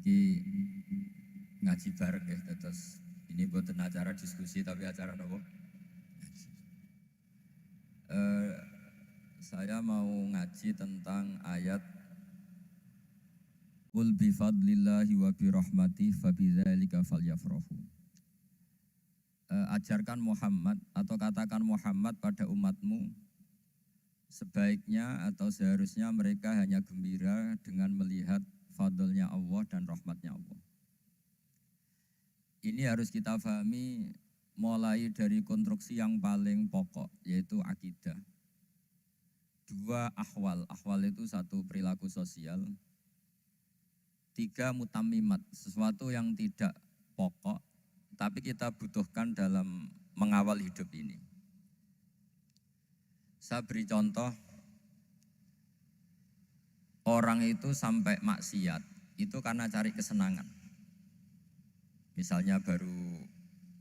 Niki ngaji bareng ya, terus ini buatan acara diskusi tapi acara apa? Ngaji. Saya mau ngaji tentang ayat Qul bi fadlillahi wa bi rahmatihi fabidzalika falyafrahu. Ajarkan Muhammad atau katakan Muhammad pada umatmu, sebaiknya atau seharusnya mereka hanya gembira dengan melihat fadlnya Allah dan rahmatnya Allah. Ini harus kita pahami mulai dari konstruksi yang paling pokok, yaitu akidah. Dua ahwal, ahwal itu satu perilaku sosial. Tiga mutammimat, sesuatu yang tidak pokok, tapi kita butuhkan dalam mengawal hidup ini. Saya beri contoh, orang itu sampai maksiat, itu karena cari kesenangan. Misalnya baru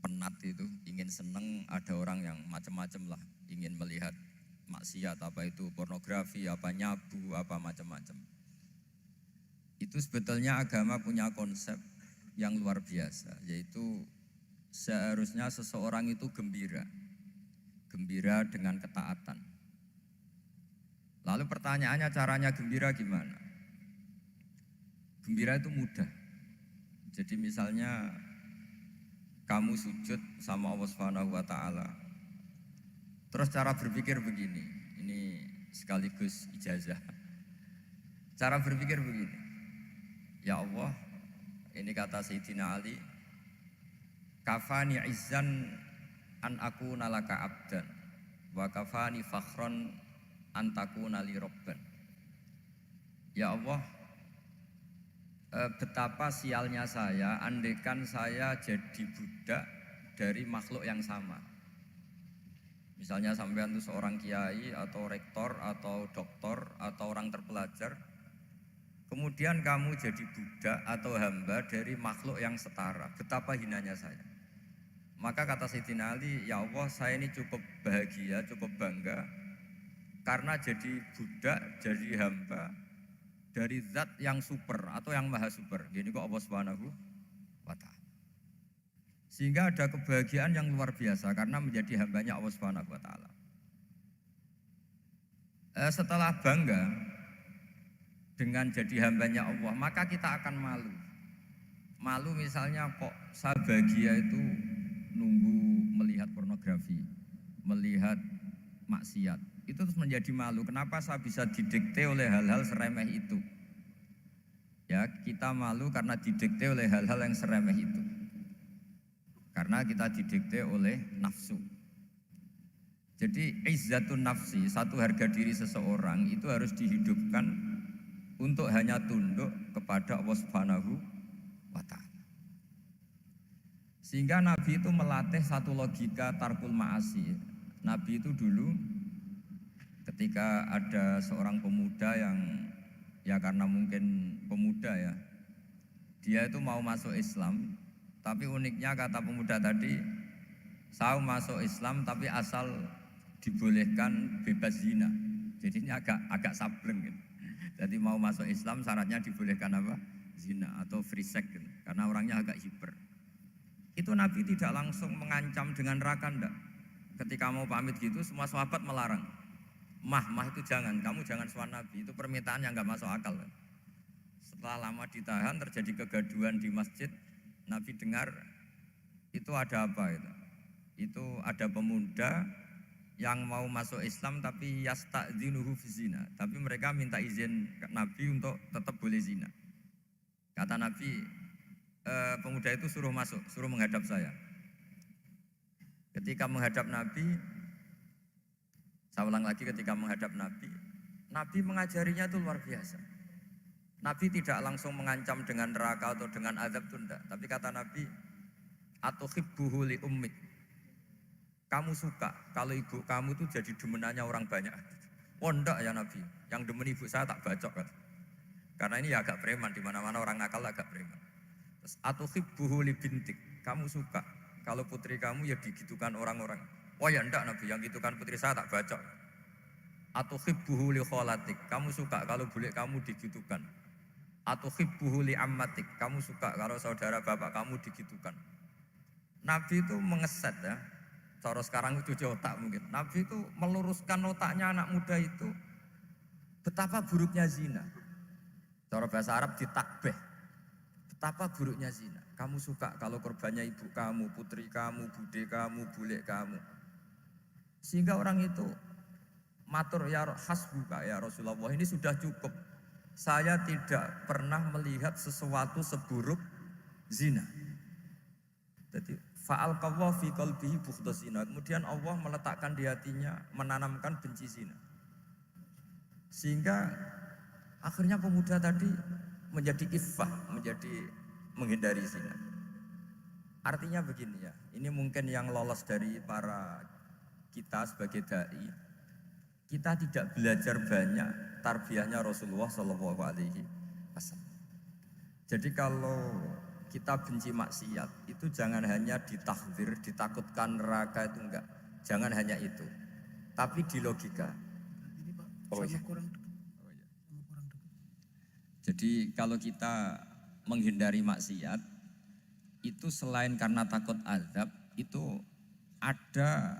penat itu, ingin seneng, ada orang yang macam-macam lah, ingin melihat maksiat, apa itu pornografi, apa nyabu, apa macam-macam. Itu sebetulnya agama punya konsep yang luar biasa, yaitu seharusnya seseorang itu gembira dengan ketaatan. Lalu pertanyaannya caranya gembira gimana? Gembira itu mudah. Jadi misalnya kamu sujud sama Allah Subhanahu wa taala. Terus cara berpikir begini, ini sekaligus ijazah. Cara berpikir begini. Ya Allah, ini kata Sayyidina Ali, kafani izzan an akuna laka abdan wa kafani fakhron an takuna li robban. Ya Allah, betapa sialnya saya andaikan saya jadi budak dari makhluk yang sama. Misalnya sampean itu seorang kiai atau rektor atau doktor atau orang terpelajar, kemudian kamu jadi budak atau hamba dari makhluk yang setara. Betapa hinanya saya. Maka kata Sayyidina Ali, ya Allah, saya ini cukup bahagia, cukup bangga karena jadi budak, jadi hamba dari zat yang super atau yang maha super. Ini kok Allah Subhanahu wa ta'ala. Sehingga ada kebahagiaan yang luar biasa karena menjadi hambanya Allah Subhanahu wa ta'ala. Setelah bangga dengan jadi hambanya Allah, maka kita akan malu. Malu misalnya kok saya bahagia itu nunggu melihat pornografi, melihat maksiat. Itu terus menjadi malu. Kenapa saya bisa didikte oleh hal-hal seremeh itu? Ya, kita malu karena didikte oleh hal-hal yang seremeh itu. Karena kita didikte oleh nafsu. Jadi izzatun nafsi, satu harga diri seseorang itu harus dihidupkan untuk hanya tunduk kepada Allah Subhanahu wa ta'ala. Sehingga Nabi itu melatih satu logika tarkul ma'asi. Nabi itu dulu ketika ada seorang pemuda yang ya karena mungkin pemuda ya, dia itu mau masuk Islam, tapi uniknya kata pemuda tadi, saya masuk Islam tapi asal dibolehkan bebas zina. Jadi ini agak sableng gitu. Jadi mau masuk Islam syaratnya dibolehkan apa? Zina atau free sex gitu. Karena orangnya agak hiper. Itu Nabi tidak langsung mengancam dengan neraka enggak. Ketika mau pamit gitu semua sahabat melarang. Mah itu jangan, kamu jangan sowan Nabi, itu permintaan yang enggak masuk akal. Setelah lama ditahan terjadi kegaduhan di masjid, Nabi dengar itu ada apa itu? Itu ada pemuda yang mau masuk Islam tapi yasta'dzinuhu fi zina, tapi mereka minta izin ke Nabi untuk tetap boleh zina. Kata Nabi, pemuda itu suruh masuk, suruh menghadap saya. Ketika menghadap Nabi, saya ulang lagi, ketika menghadap Nabi, Nabi mengajarinya itu luar biasa. Nabi tidak langsung mengancam dengan neraka atau dengan azab itu enggak, tapi kata Nabi, atuhibbuhu li ummik. Kamu suka kalau ibu kamu itu jadi demenannya orang banyak. Oh enggak ya Nabi, yang demen ibu saya tak bacok kan. Karena ini ya agak preman, di mana-mana orang nakal agak preman. Terus atuhibbuhu li bintik. Kamu suka kalau putri kamu ya digitukan orang-orang. Oh ya enggak Nabi, yang gitukan putri saya tak bacok. Atuhibbuhu li kholatik. Kamu suka kalau bule kamu digitukan. atuhibbuhu li ammatik, kamu suka kalau saudara bapak kamu digitukan. Nabi itu mengeset ya, cara sekarang itu cuci otak mungkin. Nabi itu meluruskan otaknya anak muda itu betapa buruknya zina. Cara bahasa Arab ditakbih, betapa buruknya zina. Kamu suka kalau korbannya ibu kamu, putri kamu, bude kamu, bule kamu. Sehingga orang itu matur ya hasbuka ya Rasulullah, ini sudah cukup. Saya tidak pernah melihat sesuatu seburuk zina. Jadi fa'alqallahu fi qalbihi bughdha zina. Kemudian Allah meletakkan di hatinya, menanamkan benci zina. Sehingga akhirnya pemuda tadi menjadi iffah, menjadi menghindari zina. Artinya begini ya, ini mungkin yang lolos dari para kita sebagai dai. Kita tidak belajar banyak tarbiyahnya Rasulullah Shallallahu Alaihi Wasallam. Jadi kalau kita benci maksiat itu jangan hanya ditahdzir, ditakutkan neraka itu enggak, jangan hanya itu, tapi di logika. Jadi kalau kita menghindari maksiat itu selain karena takut azab, itu ada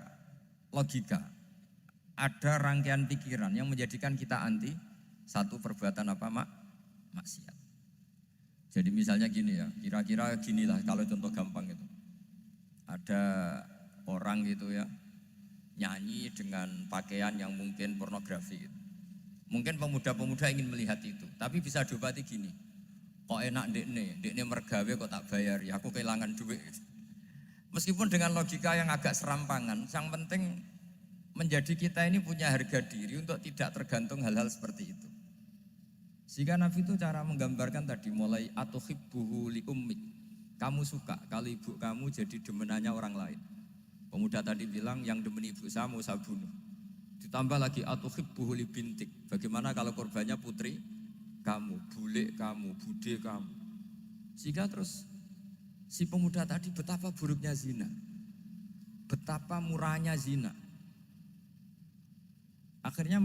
logika. Ada rangkaian pikiran yang menjadikan kita anti satu perbuatan apa maksiat. Jadi misalnya gini ya, kira-kira ginilah kalau contoh gampang itu. Ada orang gitu ya, nyanyi dengan pakaian yang mungkin pornografi gitu. Mungkin pemuda-pemuda ingin melihat itu, tapi bisa diobati gini. Kok enak dekne mergawe kok tak bayar ya, aku kehilangan duit. Meskipun dengan logika yang agak serampangan, yang penting menjadi kita ini punya harga diri untuk tidak tergantung hal-hal seperti itu. Sehingga Nabi itu cara menggambarkan tadi mulai atuhibbuhu li ummik. Kamu suka kalau ibu kamu jadi demenannya orang lain. Pemuda tadi bilang yang demen ibu saya mau saya bunuh. Ditambah lagi atuhibbuhu li bintik. Bagaimana kalau korbannya putri kamu, bule kamu, bude kamu. Sehingga terus si pemuda tadi betapa buruknya zina. Betapa murahnya zina. Akhirnya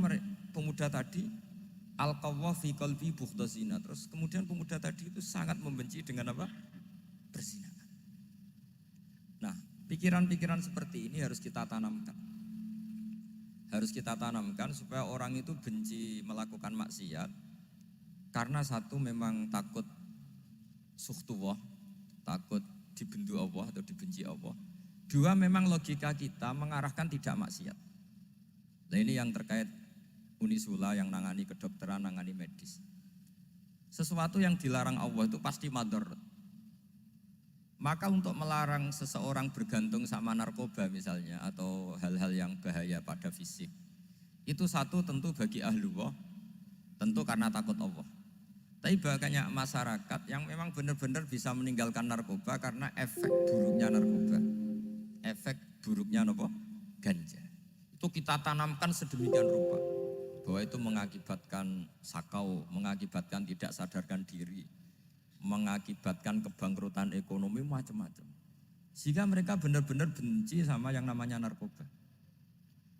pemuda tadi alqawwa fi qalbi bughdha zina. Terus kemudian pemuda tadi itu sangat membenci dengan apa? Perzinahan. Nah, pikiran-pikiran seperti ini harus kita tanamkan. Harus kita tanamkan supaya orang itu benci melakukan maksiat karena satu memang takut sukhtuwah, takut dibendu Allah atau dibenci Allah. Dua memang logika kita mengarahkan tidak maksiat. Nah ini yang terkait Unisula yang nangani kedokteran, nangani medis. Sesuatu yang dilarang Allah itu pasti madharat. Maka untuk melarang seseorang bergantung sama narkoba misalnya atau hal-hal yang bahaya pada fisik, itu satu tentu bagi ahlullah, tentu karena takut Allah. Tapi banyak masyarakat yang memang benar-benar bisa meninggalkan narkoba karena efek buruknya narkoba, efek buruknya ganja. Itu kita tanamkan sedemikian rupa bahwa itu mengakibatkan sakau, mengakibatkan tidak sadarkan diri, mengakibatkan kebangkrutan ekonomi macam-macam. Sehingga mereka benar-benar benci sama yang namanya narkoba.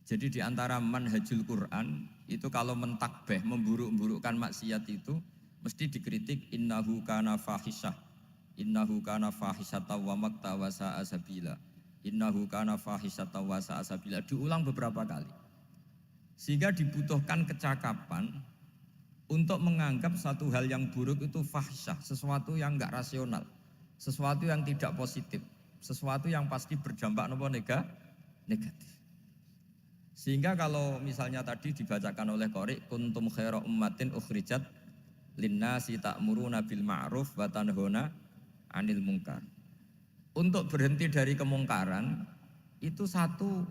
Jadi di antara manhajul Quran itu kalau mentakbih, memburuk-burukkan maksiat itu mesti dikritik innahu kana fahisyah, innahu kana fahisyata wa maqta wa sa'a sabila. Innahu kana fahisyatan wa sa'a sabila, diulang beberapa kali. Sehingga dibutuhkan kecakapan untuk menganggap satu hal yang buruk itu fahisyah, sesuatu yang enggak rasional, sesuatu yang tidak positif, sesuatu yang pasti berdampak negatif. Sehingga kalau misalnya tadi dibacakan oleh qari kuntum khaira ummatin ukhrijat linnasi ta'muruna bil ma'ruf wa tanhauna 'anil munkar. Untuk berhenti dari kemungkaran itu satu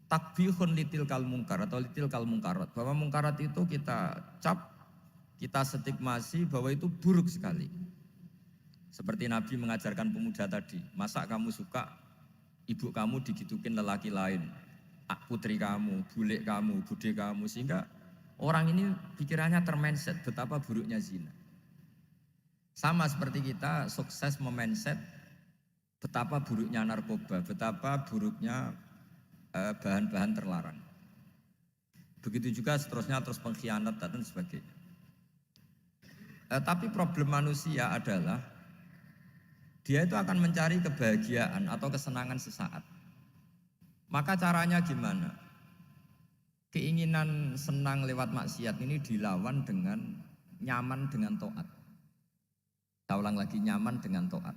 takbihun litil kal mungkar atau litil kal mungkarat, bahwa mungkarat itu kita cap, kita stigmasi bahwa itu buruk sekali. Seperti Nabi mengajarkan pemuda tadi, masa kamu suka ibu kamu digitukin lelaki lain, putri kamu, bule kamu, bude kamu, sehingga orang ini pikirannya termindset betapa buruknya zina. Sama seperti kita sukses memindset betapa buruknya narkoba, betapa buruknya bahan-bahan terlarang. Begitu juga seterusnya terus pengkhianat dan sebagainya. Tapi problem manusia adalah dia itu akan mencari kebahagiaan atau kesenangan sesaat. Maka caranya gimana? Keinginan senang lewat maksiat ini dilawan dengan nyaman dengan taat. Saya ulang lagi, nyaman dengan taat.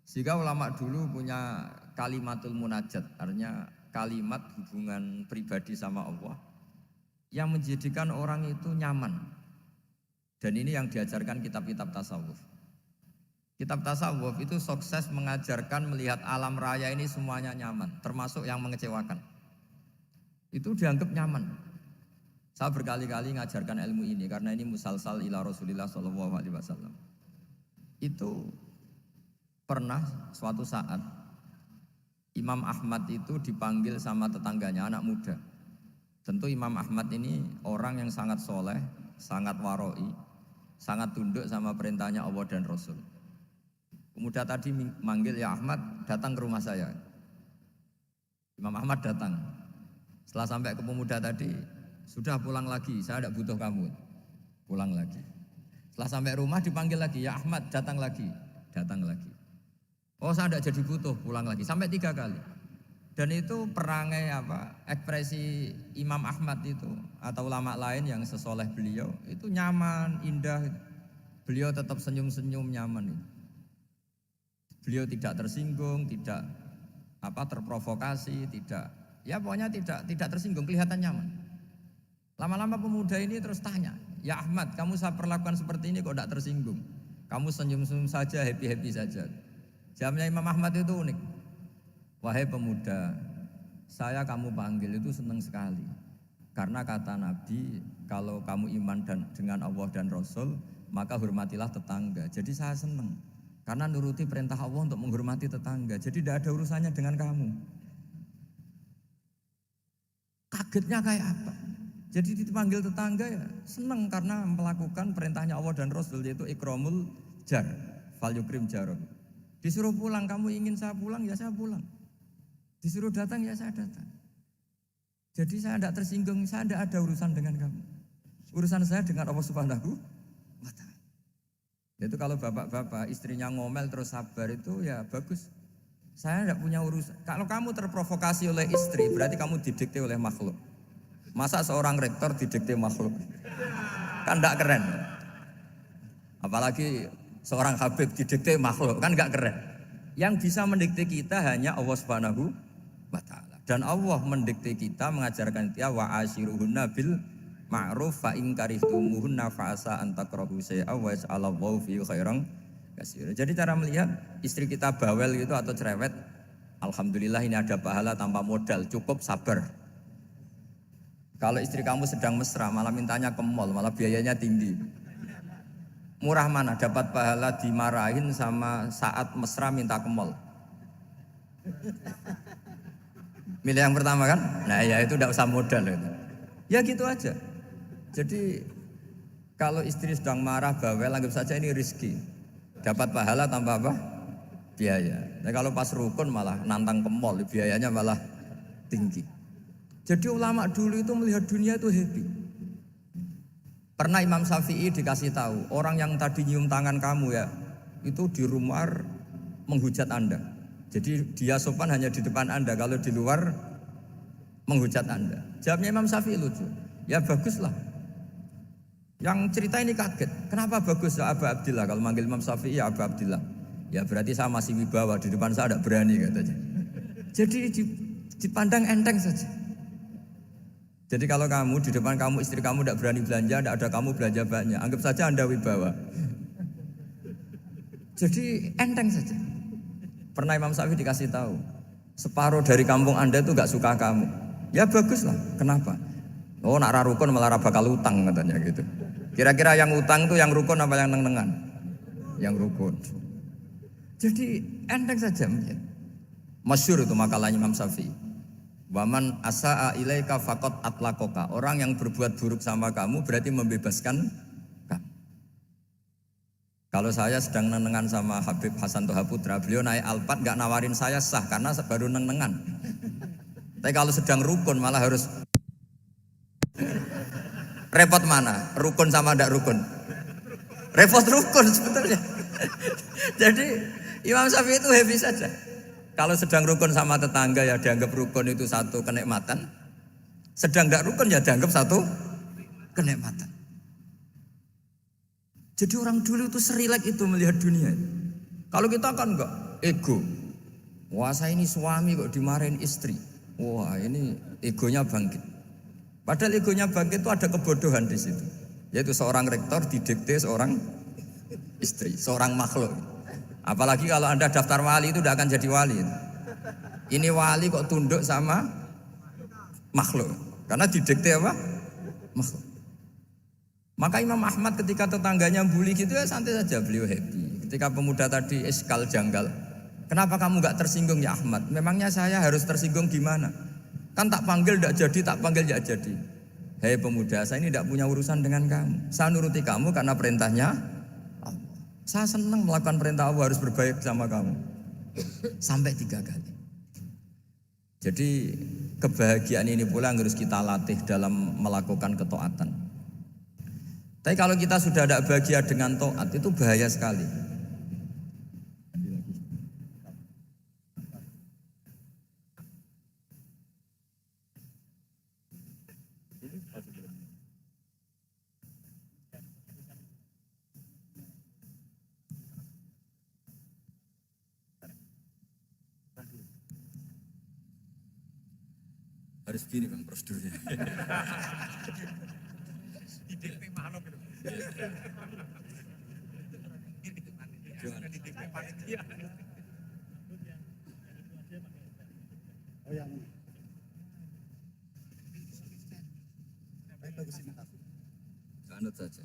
Sehingga ulama dulu punya kalimatul munajat, artinya kalimat hubungan pribadi sama Allah yang menjadikan orang itu nyaman. Dan ini yang diajarkan kitab-kitab tasawuf. Kitab tasawuf itu sukses mengajarkan melihat alam raya ini semuanya nyaman, termasuk yang mengecewakan. Itu dianggap nyaman. Saya berkali-kali mengajarkan ilmu ini karena ini musalsal ila Rasulillah SAW. Itu pernah suatu saat Imam Ahmad itu dipanggil sama tetangganya, anak muda. Tentu Imam Ahmad ini orang yang sangat soleh, sangat waroi, sangat tunduk sama perintahnya Allah dan Rasul. Pemuda tadi manggil, ya Ahmad, datang ke rumah saya. Imam Ahmad datang. Setelah sampai ke pemuda tadi, sudah pulang lagi, saya tidak butuh kamu. Pulang lagi. Setelah sampai rumah dipanggil lagi, ya Ahmad, datang lagi. Datang lagi. Oh, saya tidak jadi butuh, pulang lagi. Sampai 3 kali. Dan itu perangai ekspresi Imam Ahmad itu atau ulama lain yang sesoleh beliau itu nyaman, indah. Beliau tetap senyum-senyum nyaman itu. Beliau tidak tersinggung, tidak terprovokasi, pokoknya tidak tersinggung, kelihatan nyaman. Lama-lama pemuda ini terus tanya, ya Ahmad, kamu saya perlakukan seperti ini kok tidak tersinggung? Kamu senyum-senyum saja, happy-happy saja. Jawabnya Imam Ahmad itu unik. Wahai pemuda, saya kamu panggil itu senang sekali. Karena kata Nabi, kalau kamu iman dengan Allah dan Rasul, maka hormatilah tetangga. Jadi saya senang. Karena nuruti perintah Allah untuk menghormati tetangga. Jadi tidak ada urusannya dengan kamu. Kagetnya kayak apa? Jadi dipanggil tetangga ya senang karena melakukan perintahnya Allah dan Rasul, yaitu ikramul jar, fal yukrim jarun. Disuruh pulang, kamu ingin saya pulang, ya saya pulang. Disuruh datang, ya saya datang. Jadi saya tidak tersinggung, saya tidak ada urusan dengan kamu. Urusan saya dengan Allah Subhanahu wa ta'ala. Itu kalau bapak-bapak istrinya ngomel terus sabar itu ya bagus. Saya tidak punya urusan. Kalau kamu terprovokasi oleh istri, berarti kamu didikte oleh makhluk. Masa seorang rektor didikte makhluk? Kan tidak keren. Apalagi seorang habib didikte makhluk, kan enggak keren. Yang bisa mendikte kita hanya Allah Subhanahu wa ta'ala. Dan Allah mendikte kita, mengajarkan kita wa ashiruhunna bil ma'ruf fa in karihtumuhunna fa asa an takrahu shay'an wa yaj'alallahu fi khairan katsira. Jadi cara melihat istri kita bawel gitu atau cerewet, alhamdulillah ini ada pahala tanpa modal, cukup sabar. Kalau istri kamu sedang mesra malah mintanya ke mall, malah biayanya tinggi. Murah mana dapat pahala dimarahin sama saat mesra minta ke mall? Milih yang pertama kan? Nah ya itu tidak usah modal itu. Ya gitu aja. Jadi kalau istri sedang marah bawel, anggap saja ini rezeki. Dapat pahala tanpa apa? Biaya. Nah kalau pas rukun malah nantang ke mall, biayanya malah tinggi. Jadi ulama dulu itu melihat dunia itu happy. Pernah Imam Syafi'i dikasih tahu, orang yang tadi nyium tangan kamu ya, itu di rumah menghujat Anda. Jadi dia sopan hanya di depan Anda, kalau di luar menghujat Anda. Jawabnya Imam Syafi'i lucu. Ya baguslah. Yang cerita ini kaget. Kenapa bagus ya Abu Abdillah? Kalau manggil Imam Syafi'i ya Abu Abdillah. Ya berarti saya masih wibawa, di depan saya tidak berani katanya. Jadi dipandang enteng saja. Jadi kalau kamu di depan kamu istri kamu tidak berani belanja, tidak ada kamu belanja banyak, anggap saja Anda wibawa. Jadi enteng saja. Pernah Imam Syafi'i dikasih tahu, separuh dari kampung Anda itu nggak suka kamu. Ya baguslah. Kenapa? Oh nak rukun malah bakal utang katanya gitu. Kira-kira yang utang itu yang rukun apa yang neng-nengan? Yang rukun. Jadi enteng saja. Masyhur itu makalahnya Imam Syafi'i. Waman asa'a ilaika faqad atlaqaka. Orang yang berbuat buruk sama kamu berarti membebaskan kamu. Kalau saya sedang nenengan sama Habib Hasan Toha Putra, beliau naik Alphard enggak nawarin saya sah karena baru nenengan. Tapi kalau sedang rukun malah harus repot mana? Rukun sama enggak rukun? Repot rukun sebetulnya. Jadi Imam Syafi'i itu happy saja. Kalau sedang rukun sama tetangga ya dianggap rukun itu satu kenikmatan. Sedang tidak rukun ya dianggap satu kenikmatan. Jadi orang dulu itu serilek itu melihat dunia. Kalau kita kan enggak, ego. Wah saya ini suami kok dimarahin istri. Wah ini egonya bangkit. Padahal egonya bangkit itu ada kebodohan di situ. Yaitu seorang rektor didikte seorang istri, seorang makhluk. Apalagi kalau Anda daftar wali itu tidak akan jadi wali. Ini wali kok tunduk sama makhluk. Karena didikte apa? Makhluk. Maka Imam Ahmad ketika tetangganya bully gitu ya santai saja, beliau happy. Ketika pemuda tadi eskal janggal, kenapa kamu gak tersinggung ya Ahmad? Memangnya saya harus tersinggung gimana? Kan tak panggil tidak jadi, tak panggil tidak jadi. Hei pemuda, saya ini tidak punya urusan dengan kamu. Saya nuruti kamu karena perintahnya Allah. Saya senang melakukan perintah Allah, harus berbaik sama kamu. Sampai 3 kali. Jadi kebahagiaan ini pula yang harus kita latih dalam melakukan ketaatan. Tapi kalau kita sudah tidak bahagia dengan taat, itu bahaya sekali. Harus gini Bang prosedurnya. Anut saja.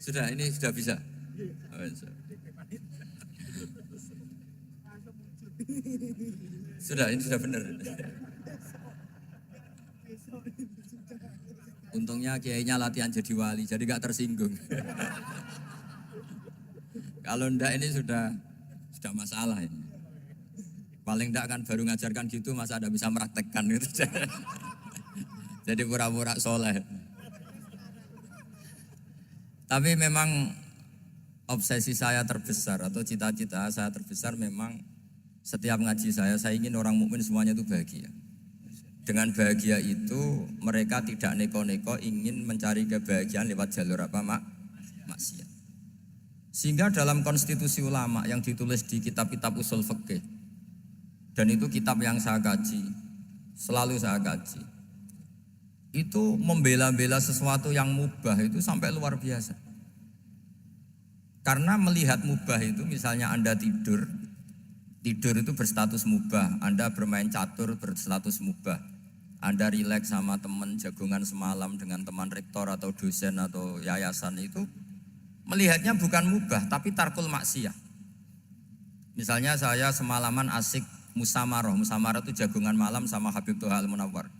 Sudah, ini sudah bisa. Sudah, ini sudah benar. Untungnya kiainya latihan jadi wali, jadi gak tersinggung. Kalau ndak ini sudah masalah ini. Paling ndak kan baru ngajarkan gitu, masa ada bisa meraktekkan gitu. Jadi pura-pura soleh. Tapi memang obsesi saya terbesar atau cita-cita saya terbesar memang setiap ngaji saya ingin orang mukmin semuanya itu bahagia. Dengan bahagia itu mereka tidak neko-neko ingin mencari kebahagiaan lewat jalur apa maksiat. Sehingga dalam konstitusi ulama yang ditulis di kitab-kitab usul fikih, dan itu kitab yang saya kaji, selalu saya kaji, itu membela-bela sesuatu yang mubah itu sampai luar biasa. Karena melihat mubah itu, misalnya Anda tidur itu berstatus mubah, Anda bermain catur berstatus mubah, Anda rileks sama teman jagungan semalam dengan teman rektor atau dosen atau yayasan, itu melihatnya bukan mubah tapi tarkul maksiyah. Misalnya saya semalaman asik musamarah itu jagungan malam sama Habib Toha Al-Munawwar.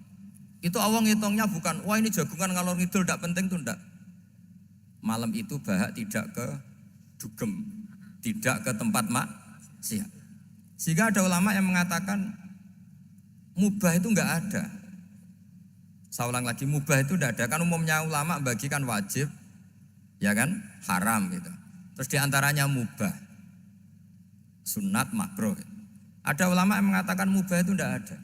Itu awang hitungnya bukan, wah ini jagungan ngalor ngidul tidak penting tuh enggak. Malam itu bahak tidak ke dugem, tidak ke tempat maksiat. Sehingga ada ulama yang mengatakan mubah itu enggak ada. Saya ulang lagi, mubah itu enggak ada. Kan umumnya ulama bagikan wajib, ya kan, haram gitu. Terus diantaranya mubah, sunat, makruh. Ada ulama yang mengatakan mubah itu enggak ada.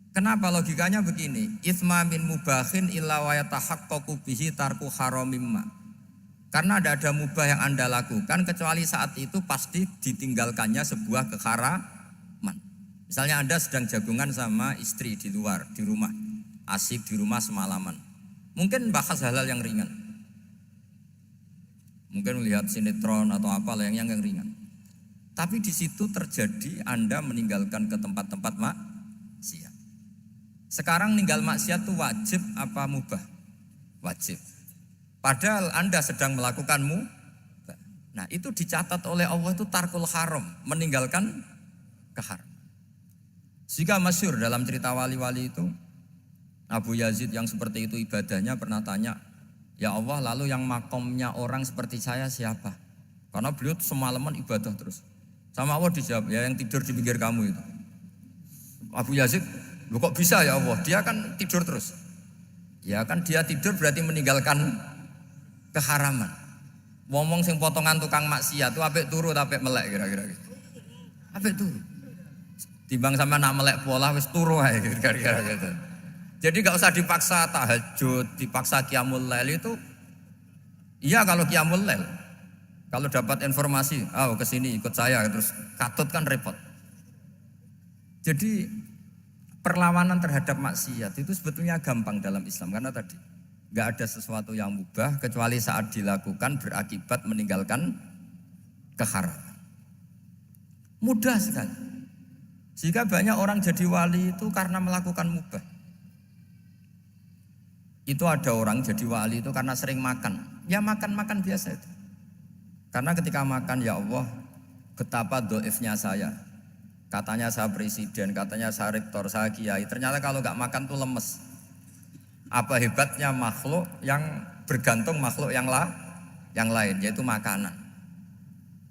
Kenapa? Logikanya begini, itsma min mubahin illa wa yatahaqqaqu bihi tarku haramimma. Karena tidak ada mubah yang Anda lakukan kecuali saat itu pasti ditinggalkannya sebuah keharaman. Misalnya Anda sedang jagungan sama istri di luar, di rumah, asik di rumah semalaman. Mungkin bahas hal-hal yang ringan. Mungkin melihat sinetron atau apalah yang ringan. Tapi di situ terjadi Anda meninggalkan ke tempat-tempat maksiat. Sekarang ninggal maksiat itu wajib apa mubah? Wajib. Padahal Anda sedang melakukan mubah. Nah itu dicatat oleh Allah itu tarkul haram, meninggalkan keharam. Jika masyhur dalam cerita wali-wali itu, Abu Yazid yang seperti itu ibadahnya pernah tanya, ya Allah lalu yang makomnya orang seperti saya siapa? Karena beliau semalaman ibadah terus. Sama Allah dijawab, ya yang tidur di pinggir kamu itu. Abu Yazid, lu kok bisa ya Allah? Dia kan tidur terus. Ya kan dia tidur berarti meninggalkan keharaman. Ngomong sing potongan tukang maksiat tuh apik turu apik melek kira-kira gitu. Apik turu. Timbang sama nak melek pola wis turu ae kira-kira gitu. Jadi gak usah dipaksa tahajud, dipaksa qiyamul lail itu. Iya kalau qiyamul lail. Kalau dapat informasi, kesini ikut saya, terus katut kan repot. Jadi perlawanan terhadap maksiat itu sebetulnya gampang dalam Islam. Karena tadi, gak ada sesuatu yang mubah kecuali saat dilakukan berakibat meninggalkan keharaman. Mudah sekali. Jika banyak orang jadi wali itu karena melakukan mubah. Itu ada orang jadi wali itu karena sering makan. Ya makan-makan biasa itu. Karena ketika makan, ya Allah, betapa doifnya saya. Katanya saya presiden, katanya saya rektor, saya kiai. Ternyata kalau gak makan tuh lemes. Apa hebatnya makhluk yang bergantung makhluk yang lain, yaitu makanan.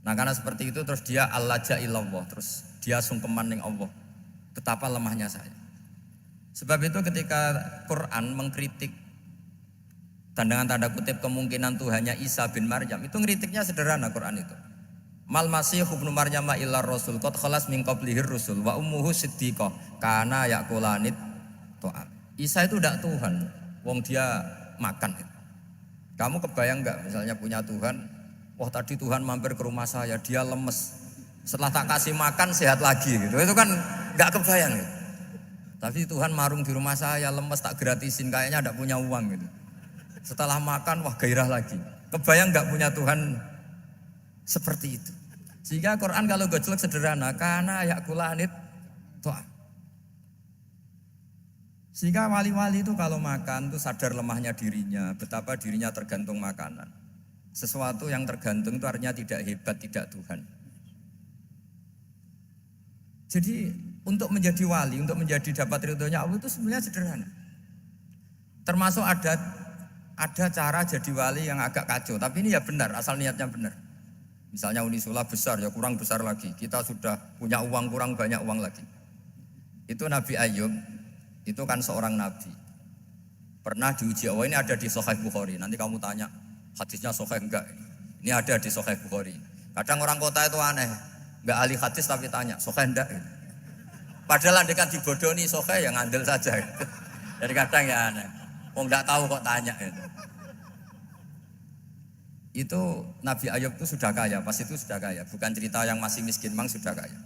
Nah karena seperti itu terus dia al-laja ilallah, terus dia sungkeman ning Allah. Betapa lemahnya saya. Sebab itu ketika Quran mengkritik dan dengan tanda kutip kemungkinan Tuhannya Isa bin Maryam, itu ngeritiknya sederhana Quran itu. Mal masih ibnu Maryam illa rasul qad khalas min qablihir rusul wa ummuhu siddiqah kana yaqulanit ta'am. Isa itu tidak Tuhan, wong dia makan. Kamu kebayang enggak misalnya punya Tuhan, wah tadi Tuhan mampir ke rumah saya, dia lemes. Setelah tak kasih makan sehat lagi gitu. Itu kan enggak kebayang gitu. Tapi Tuhan marung di rumah saya, lemes tak gratisin, kayaknya enggak punya uang gitu. Setelah makan, wah gairah lagi. Kebayang gak punya Tuhan seperti itu. Sehingga Quran kalau gojlok sederhana, karena yakulanit to'am. Sehingga wali-wali itu kalau makan itu sadar lemahnya dirinya, betapa dirinya tergantung makanan. Sesuatu yang tergantung itu artinya tidak hebat, tidak Tuhan. Jadi untuk menjadi wali, untuk menjadi dapat ridhonya Allah itu sebenarnya sederhana. Termasuk ada cara jadi wali yang agak kacau, tapi ini ya benar, asal niatnya benar. Misalnya Unisula besar, ya kurang besar lagi. Kita sudah punya uang, kurang banyak uang lagi. Itu Nabi Ayub, itu kan seorang nabi. Pernah diuji Allah, ini ada di Sahih Bukhari. Nanti kamu tanya, hadisnya Sahih enggak? Ini ada di Sahih Bukhari. Kadang orang kota itu aneh, enggak ahli hadis tapi tanya, Sahih enggak? Padahal andekan dibodohi Sahih, ya ngandel saja. Jadi kadang ya aneh. Enggak tahu kok tanya itu. Itu Nabi Ayub itu sudah kaya, pas itu sudah kaya. Bukan cerita yang masih miskin, memang sudah kaya.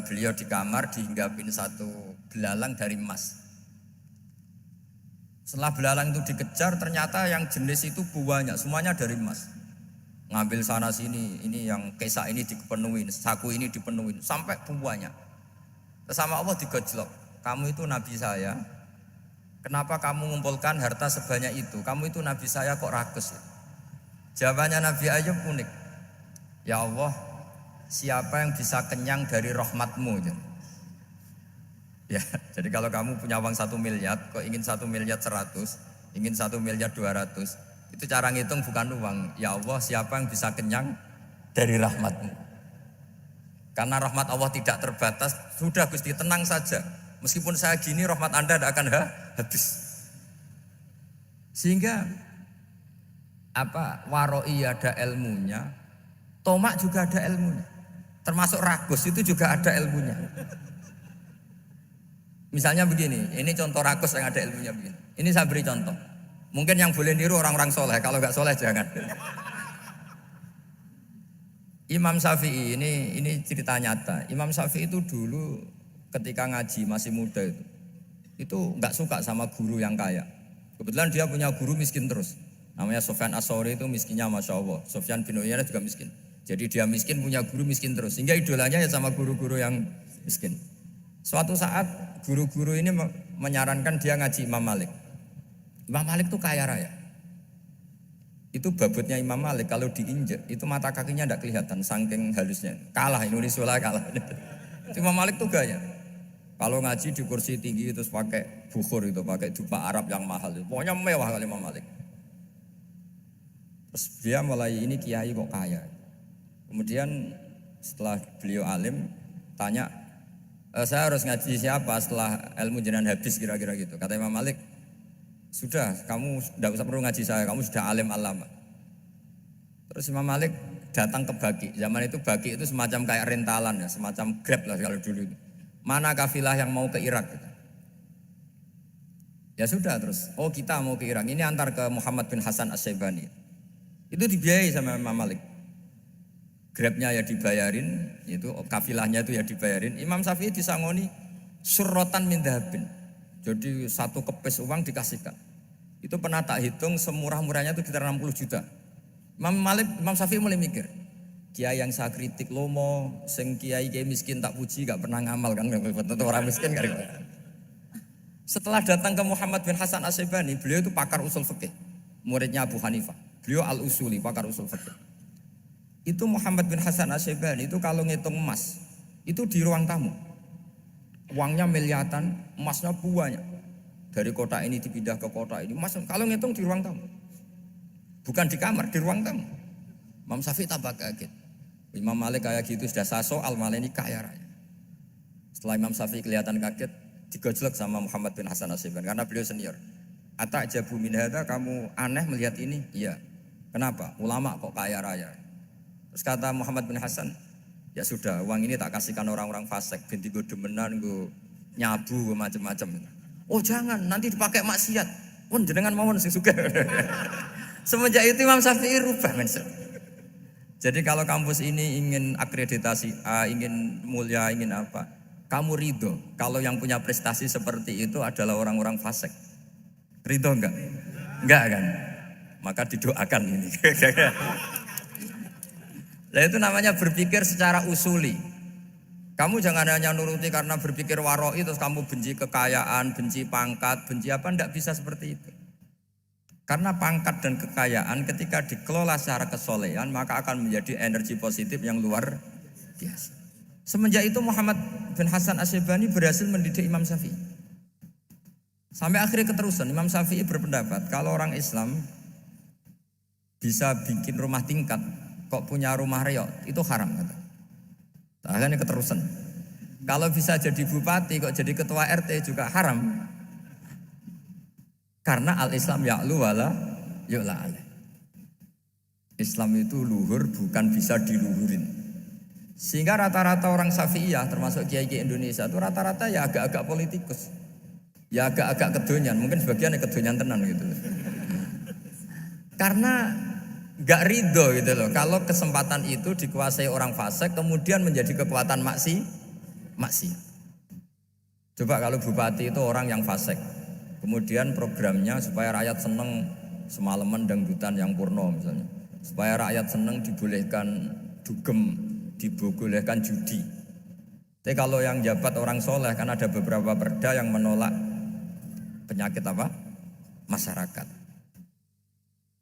Beliau di kamar dihinggapin satu belalang dari emas. Setelah belalang itu dikejar, ternyata yang jenis itu banyak, semuanya dari emas. Ngambil sana sini, ini yang kesak ini dipenuhin, saku ini dipenuhin, sampai banyak. Sama Allah digojlok, kamu itu Nabi saya. Kenapa kamu mengumpulkan harta sebanyak itu? Kamu itu Nabi saya kok rakus ya? Jawabannya Nabi Ayub unik. Ya Allah, siapa yang bisa kenyang dari rahmatmu? Ya, jadi kalau kamu punya uang 1 miliar, kok ingin 1 miliar 100, ingin 1 miliar 200, itu cara ngitung bukan uang. Ya Allah, siapa yang bisa kenyang dari rahmatmu? Karena rahmat Allah tidak terbatas, sudah Gusti tenang saja. Meskipun saya gini, rahmat Anda tidak akan habis. Sehingga waroi ada ilmunya, tomak juga ada ilmunya. Termasuk ragus itu juga ada ilmunya. Misalnya begini, ini contoh ragus yang ada ilmunya begini. Ini saya beri contoh. Mungkin yang boleh niru orang-orang soleh, kalau nggak soleh jangan. Imam Syafi'i ini cerita nyata. Imam Syafi'i itu dulu ketika ngaji masih muda itu nggak suka sama guru yang kaya. Kebetulan dia punya guru miskin terus. Namanya Sufyan As-Tsauri, itu miskinnya Masya Allah. Sufyan bin Uyainah juga miskin. Jadi dia miskin, punya guru miskin terus. Sehingga idolanya ya sama guru-guru yang miskin. Suatu saat guru-guru ini menyarankan dia ngaji Imam Malik. Imam Malik itu kaya raya. Itu babutnya Imam Malik kalau diinjek itu mata kakinya tidak kelihatan saking halusnya. Kalah Indonesia kalah. Imam Malik tuh gaya. Kalau ngaji di kursi tinggi terus pakai bukhur itu, pakai dupa Arab yang mahal. Pokoknya mewah kali Imam Malik. Terus dia mulai ini kiai kok kaya. Kemudian setelah beliau alim tanya, saya harus ngaji siapa setelah ilmu jenengan habis kira-kira gitu. Kata Imam Malik, sudah kamu tidak usah perlu ngaji saya, kamu sudah alim alama. Terus Imam Malik datang ke Baki. Zaman itu Baki itu semacam kayak rentalan ya, semacam Grab lah kalau dulu itu. Mana kafilah yang mau ke Irak gitu. Ya sudah terus, oh kita mau ke Irak, ini antar ke Muhammad bin Hasan As-Syaibani. Itu dibiayai sama Imam Malik. Grabnya ya dibayarin, itu kafilahnya itu ya dibayarin. Imam Syafi'i disangoni surrotan min dhahabin. Jadi satu kepes uang dikasihkan. Itu pernah tak hitung semurah-murahnya itu sekitar 60 juta. Imam Syafi'i mulai mikir, kiai yang saya kritik lomo, sing kiai miskin tak puji, gak pernah ngamal kan, tentu orang miskin kan. Setelah datang ke Muhammad bin Hasan As-Syaibani, beliau itu pakar usul fikih, muridnya Abu Hanifah. Beliau al-usuli, pakar usul fikih. Itu Muhammad bin Hasan As-Syaibani itu kalau ngitung emas, itu di ruang tamu. Uangnya miliaran, emasnya banyak. Dari kota ini dipindah ke kota ini, emas kalau ngitung di ruang tamu. Bukan di kamar, di ruang tamu. Imam Syafi'i tambah kaget. Imam Malik kayak gitu sudah saso, al-Malik ini kaya raya. Setelah Imam Syafi'i kelihatan kaget, digojlok sama Muhammad bin Hasan As-Syaibani karena beliau senior. Ata'jabu min hadza, kamu aneh melihat ini? Iya. Kenapa? Ulama kok kaya raya. Terus kata Muhammad bin Hasan, ya sudah, uang ini tak kasihkan orang-orang fasik, binti gue demenan, gue nyabu, gue macam-macam. Oh jangan, nanti dipakai maksiat. Pun jenengan mawon sing suka. Semenjak itu Imam Syafi'i rubah mindset. Jadi kalau kampus ini ingin akreditasi A, ingin mulia, ingin apa, kamu ridho kalau yang punya prestasi seperti itu adalah orang-orang fasik. Ridho enggak? Enggak kan? Maka didoakan ini. Nah itu namanya berpikir secara usuli. Kamu jangan hanya nuruti karena berpikir waroi terus kamu benci kekayaan, benci pangkat, benci apa, enggak bisa seperti itu. Karena pangkat dan kekayaan ketika dikelola secara kesolehan maka akan menjadi energi positif yang luar biasa. Semenjak itu Muhammad bin Hasan As-Syaibani berhasil mendidik Imam Syafi'i. Sampai akhirnya keterusan Imam Syafi'i berpendapat kalau orang Islam bisa bikin rumah tingkat kok punya rumah reot itu haram kata. Akhirnya keterusan. Kalau bisa jadi bupati kok jadi ketua RT juga haram. Karena al-Islam ya'lu wala yu'la alaih. Islam itu luhur bukan bisa diluhurin. Sehingga rata-rata orang Syafi'iyah termasuk kiai-kiai Indonesia itu rata-rata ya agak-agak politikus. Ya agak-agak kedonyan, mungkin sebagian kedonyan tenan gitu. Karena gak ridho gitu loh. Kalau kesempatan itu dikuasai orang fasik kemudian menjadi kekuatan maksiat. Coba kalau bupati itu orang yang fasik. Kemudian programnya supaya rakyat seneng semalaman dangdutan yang purno misalnya. Supaya rakyat seneng dibolehkan dugem, dibolehkan judi. Tapi kalau yang jabat orang soleh kan ada beberapa perda yang menolak penyakit apa? Masyarakat.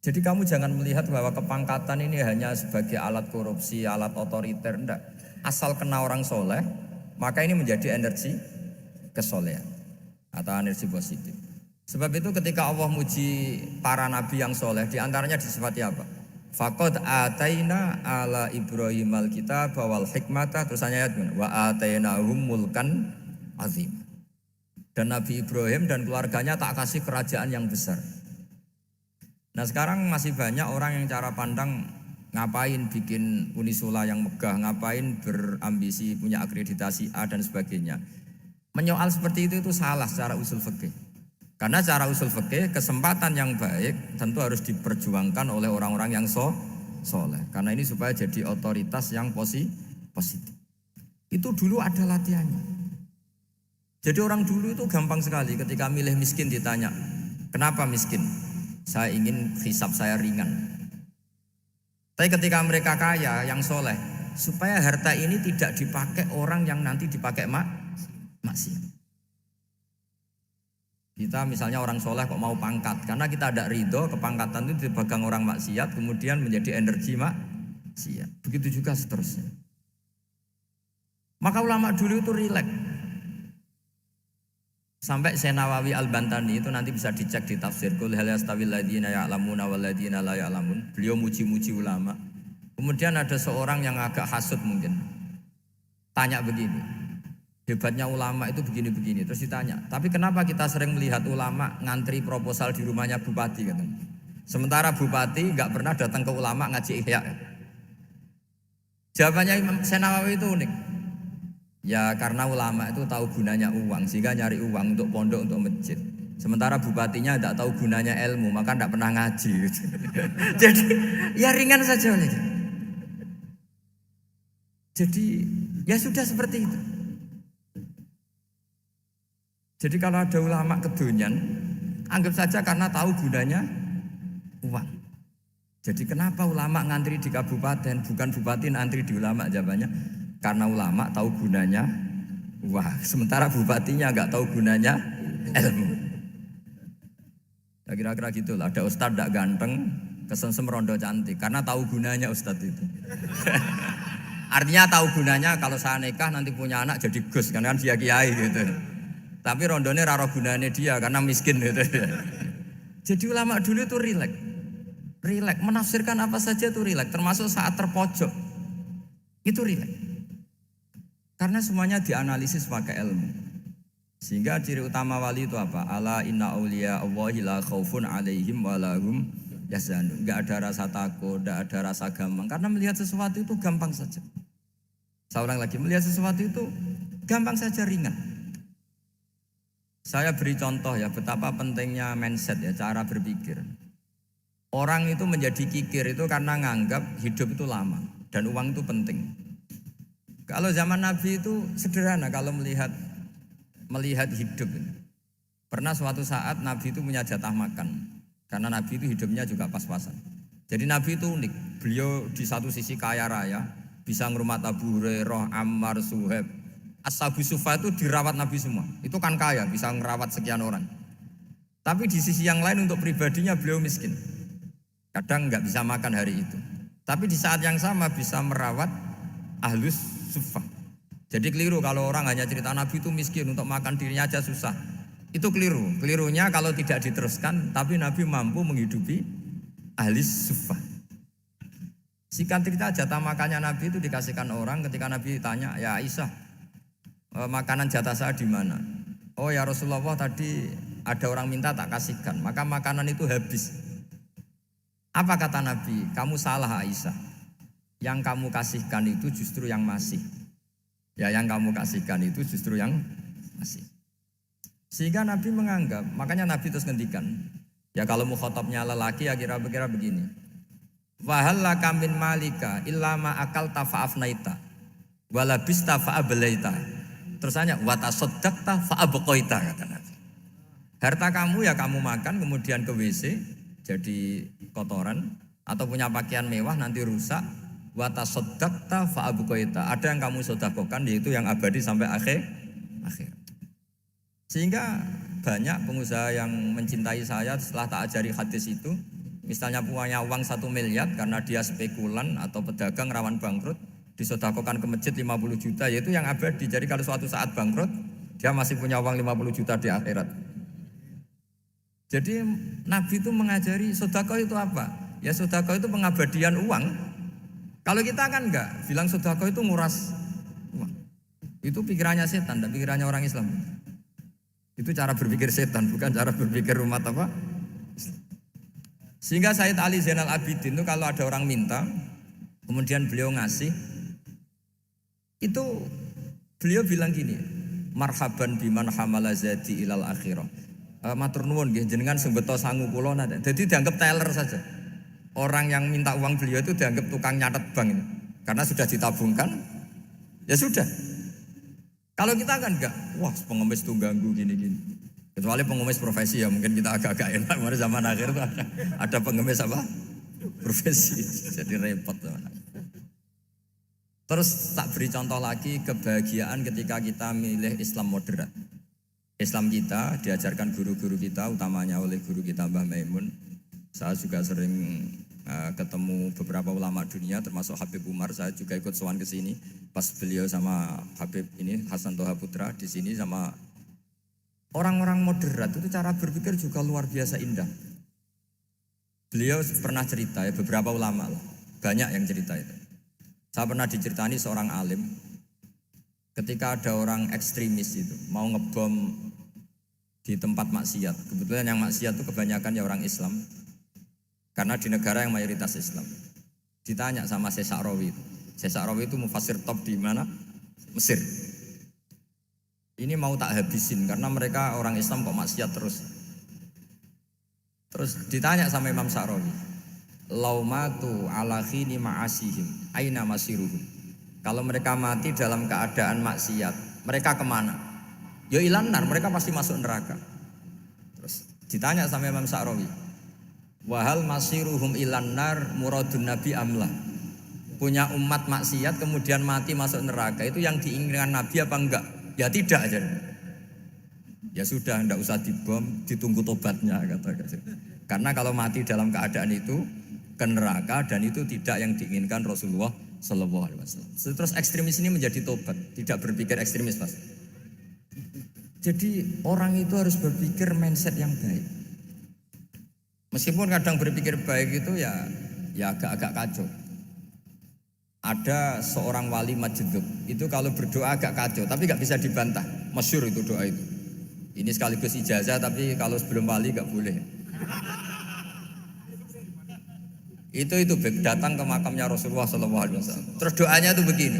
Jadi kamu jangan melihat bahwa kepangkatan ini hanya sebagai alat korupsi, alat otoriter, enggak. Asal kena orang soleh, maka ini menjadi energi kesolehan atau energi positif. Sebab itu ketika Allah muji para nabi yang soleh, diantaranya disifati apa? Faqad ataina ala Ibrahim al-kitab wal hikmata, terus ayat wa atainahum mulkan azim. Dan Nabi Ibrahim dan keluarganya tak kasih kerajaan yang besar. Nah sekarang masih banyak orang yang cara pandang ngapain bikin unisula yang megah, ngapain berambisi punya akreditasi A dan sebagainya. Menyoal seperti itu salah secara usul fikih. Karena secara usul fikih kesempatan yang baik tentu harus diperjuangkan oleh orang-orang yang soleh. Karena ini supaya jadi otoritas yang positif. Itu dulu ada latihannya. Jadi orang dulu itu gampang sekali ketika milih miskin ditanya, kenapa miskin? Saya ingin hisab saya ringan. Tapi ketika mereka kaya, yang soleh, supaya harta ini tidak dipakai orang yang nanti dipakai maksiat. Kita misalnya orang soleh kok mau pangkat, karena kita ada ridho kepangkatan itu dipegang orang maksiat, kemudian menjadi energi maksiat. Begitu juga seterusnya. Maka ulama dulu itu rileks. Sampai Senawawi Al-Bantani itu nanti bisa dicek di tafsir Qul hal yastawil ladzina ya'lamuna wal ladzina la ya'lamun. Beliau muji-muji ulama. Kemudian ada seorang yang agak hasut mungkin. Tanya begini. Hebatnya ulama itu begini-begini. Terus ditanya, tapi kenapa kita sering melihat ulama ngantri proposal di rumahnya bupati katanya. Sementara bupati nggak pernah datang ke ulama ngaji ihya. Jawabannya Imam Senawawi itu unik. Ya karena ulama itu tahu gunanya uang, sehingga nyari uang untuk pondok, untuk masjid. Sementara bupatinya tidak tahu gunanya ilmu, maka tidak pernah ngaji. Jadi ya ringan saja. Jadi ya sudah seperti itu. Jadi kalau ada ulama kedonyan, anggap saja karena tahu gunanya uang. Jadi kenapa ulama ngantri di kabupaten, bukan bupati ngantri di ulama? Jawabannya karena ulama tahu gunanya uang, sementara bupatinya nggak tahu gunanya ilmu. Ya kira-kira gitulah. Ada ustadz tidak ganteng, kesengsem rondo cantik, karena tahu gunanya ustadz itu. Artinya tahu gunanya kalau saya nikah nanti punya anak jadi gus, kan dia kiai gitu. Tapi rondonya raro gunanya dia karena miskin gitu. Jadi ulama dulu itu rileks, menafsirkan apa saja itu rileks, termasuk saat terpojok itu rileks. Karena semuanya dianalisis pakai ilmu. Sehingga ciri utama wali itu apa? Ala inna auliya Allahi la khaufun alaihim wa lahum yahzanun. Enggak ada rasa takut, enggak ada rasa gampang. Karena melihat sesuatu itu gampang saja. Saya ulang lagi, melihat sesuatu itu gampang saja, ringan. Saya beri contoh ya betapa pentingnya mindset ya, cara berpikir. Orang itu menjadi kikir itu karena nganggap hidup itu lama dan uang itu penting. Kalau zaman Nabi itu sederhana kalau melihat hidup. Pernah suatu saat Nabi itu punya jatah makan. Karena Nabi itu hidupnya juga pas-pasan. Jadi Nabi itu unik. Beliau di satu sisi kaya raya, bisa ngurmat Abu Hurairah, Ammar, Suhaib. Ashabu Sufa itu dirawat Nabi semua. Itu kan kaya, bisa ngerawat sekian orang. Tapi di sisi yang lain untuk pribadinya beliau miskin. Kadang nggak bisa makan hari itu. Tapi di saat yang sama bisa merawat Ahlus Sufa. Jadi keliru kalau orang hanya cerita Nabi itu miskin, untuk makan dirinya aja susah. Itu keliru. Kelirunya kalau tidak diteruskan, tapi Nabi mampu menghidupi Ahlus Sufa. Singkat cerita jatah makannya Nabi itu dikasihkan orang ketika Nabi ditanya, ya Aisyah, makanan jatah saya di mana? Oh ya Rasulullah, tadi ada orang minta tak kasihkan, maka makanan itu habis. Apa kata Nabi? Kamu salah Aisyah. Yang kamu kasihkan itu justru yang masih. Ya yang kamu kasihkan itu justru yang masih. Sehingga Nabi menganggap, makanya Nabi terus ngendikan. Ya kalau mukhatabnya lelaki ya kira-kira begini. Wahallaka min malika illa ma akalta fa'afnaita walabista fa'ablaita. Terus hanya watasaddaqta fa'abqaita kata Nabi. Harta kamu ya kamu makan kemudian ke WC jadi kotoran, atau punya pakaian mewah nanti rusak. Watasaddaqta fa'abqaita. Ada yang kamu sedekahkan yaitu yang abadi sampai akhir. Sehingga banyak pengusaha yang mencintai saya setelah tak ajari hadis itu. Misalnya punya uang 1 miliar karena dia spekulan atau pedagang rawan bangkrut, disedekahkan ke masjid 50 juta, yaitu yang abadi. Jadi kalau suatu saat bangkrut, dia masih punya uang 50 juta di akhirat. Jadi Nabi itu mengajari sedekah itu apa? Ya sedekah itu pengabadian uang. Kalau kita kan enggak, bilang sedekah itu nguras uang. Itu pikirannya setan, dan pikirannya orang Islam. Itu cara berpikir setan, bukan cara berpikir umat apa? Sehingga Sayyid Ali Zainal Abidin itu kalau ada orang minta, kemudian beliau ngasih, itu beliau bilang gini, marhaban biman hamala zadi ilal akhirah. Matur nuwun nggih jenengan sing beto sangu kula nate. Jadi dianggap teller saja. Orang yang minta uang beliau itu dianggap tukang nyatet bank ini. Karena sudah ditabungkan, ya sudah. Kalau kita kan enggak, wah pengemis tuh ganggu gini-gini. Kecuali pengemis profesi ya mungkin kita agak-agak enak. Mari zaman akhir itu ada pengemis apa? Profesi. Jadi repot. Terus tak beri contoh lagi kebahagiaan ketika kita milih Islam moderat. Islam kita diajarkan guru-guru kita, utamanya oleh guru kita Mbah Maimun. Saya juga sering ketemu beberapa ulama dunia termasuk Habib Umar. Saya juga ikut sowan ke sini pas beliau sama Habib ini Hasan Toha Putra di sini sama Orang-orang moderat itu cara berpikir juga luar biasa indah. Beliau pernah cerita ya, beberapa ulama lah, banyak yang cerita itu. Saya pernah diceritani seorang alim, ketika ada orang ekstremis itu mau ngebom di tempat maksiat. Kebetulan yang maksiat itu kebanyakan ya orang Islam, karena di negara yang mayoritas Islam. Ditanya sama Syekh Sa'rawi itu. Syekh Sa'rawi itu mufasir top di mana? Mesir. Ini mau tak habisin karena mereka orang Islam kok maksiat terus. Terus ditanya sama Imam Sa'rawi, laumatu ala khini ma'asihim aina masiruhum. Kalau mereka mati dalam keadaan maksiat, mereka kemana? Ya ilanar, mereka pasti masuk neraka. Terus ditanya sama Imam Sa'rawi, wahal masiruhum ilanar muradun nabi amlah. Punya umat maksiat kemudian mati masuk neraka, itu yang diinginkan Nabi apa enggak? Ya tidak aja. Ya sudah, enggak usah dibom, ditunggu tobatnya kata. Karena kalau mati dalam keadaan itu ke neraka, dan itu tidak yang diinginkan Rasulullah Sallallahu Alaihi Wasallam. Terus ekstremis ini menjadi tobat, tidak berpikir ekstremis, Mas. Jadi orang itu harus berpikir mindset yang baik. Meskipun kadang berpikir baik itu ya agak-agak kacau. Ada seorang wali majdub, itu kalau berdoa agak kacau, tapi gak bisa dibantah. Masyhur itu doa itu. Ini sekaligus ijazah, tapi kalau sebelum wali gak boleh. Itu datang ke makamnya Rasulullah SAW. Terus doanya itu begini,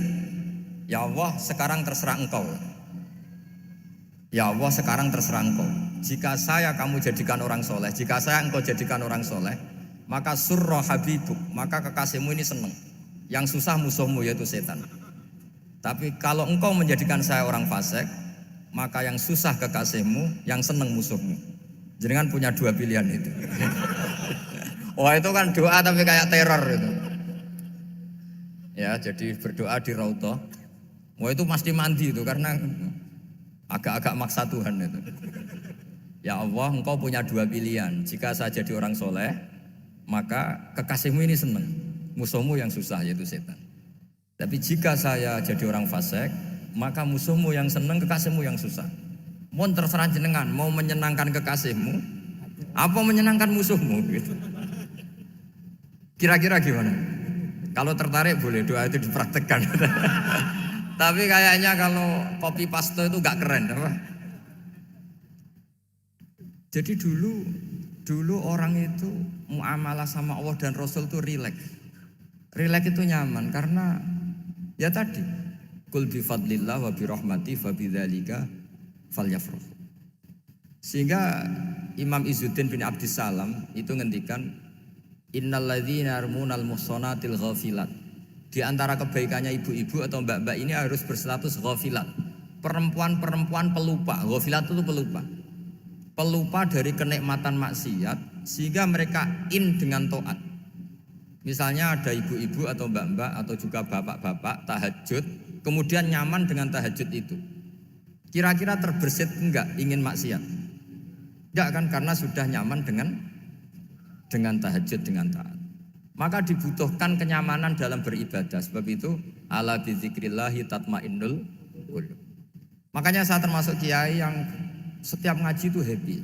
ya Allah sekarang terserah engkau. Ya Allah sekarang terserah engkau. Jika saya kamu jadikan orang soleh, jika saya engkau jadikan orang soleh, maka surra habibuk, maka kekasihmu ini senang. Yang susah musuhmu yaitu setan. Tapi kalau engkau menjadikan saya orang fasik, maka yang susah kekasihmu, yang senang musuhmu. Jangan punya dua pilihan itu. Wah itu kan doa tapi kayak teror itu. Ya jadi berdoa di Raudhah. Wah itu pasti mandi itu karena agak-agak maksa Tuhan itu. Ya Allah, engkau punya dua pilihan. Jika saya jadi orang soleh, maka kekasihmu ini senang. Musuhmu yang susah yaitu setan. Tapi jika saya jadi orang fasik, maka musuhmu yang senang, kekasihmu yang susah. Mohon terserah jenengan, mau menyenangkan kekasihmu apa menyenangkan musuhmu gitu. Kira-kira gimana? Kalau tertarik boleh doa itu dipraktekkan. Tapi kayaknya kalau copy paste itu gak keren apa? Jadi dulu orang itu muamalah sama Allah dan Rasul itu rileks. Rileks itu nyaman karena ya tadi kul bi fadlillah wa bi rahmati fa bidzalika falyafrah. Sehingga Imam Izzuddin bin Abdissalam itu ngendikan innal ladzina yarmunal muhsanatil ghafilat. Di antara kebaikannya ibu-ibu atau mbak-mbak ini harus berstatus ghafilat. Perempuan-perempuan pelupa. Ghafilat itu pelupa. Pelupa dari kenikmatan maksiat sehingga mereka dengan taat. Misalnya ada ibu-ibu atau mbak-mbak atau juga bapak-bapak tahajud, kemudian nyaman dengan tahajud itu. Kira-kira terbersit enggak ingin maksiat? Enggak kan, karena sudah nyaman dengan tahajud, dengan taat. Maka dibutuhkan kenyamanan dalam beribadah. Sebab itu ala bizikrillahi tatmainnul qulub. Makanya saya termasuk kiai yang setiap ngaji itu happy,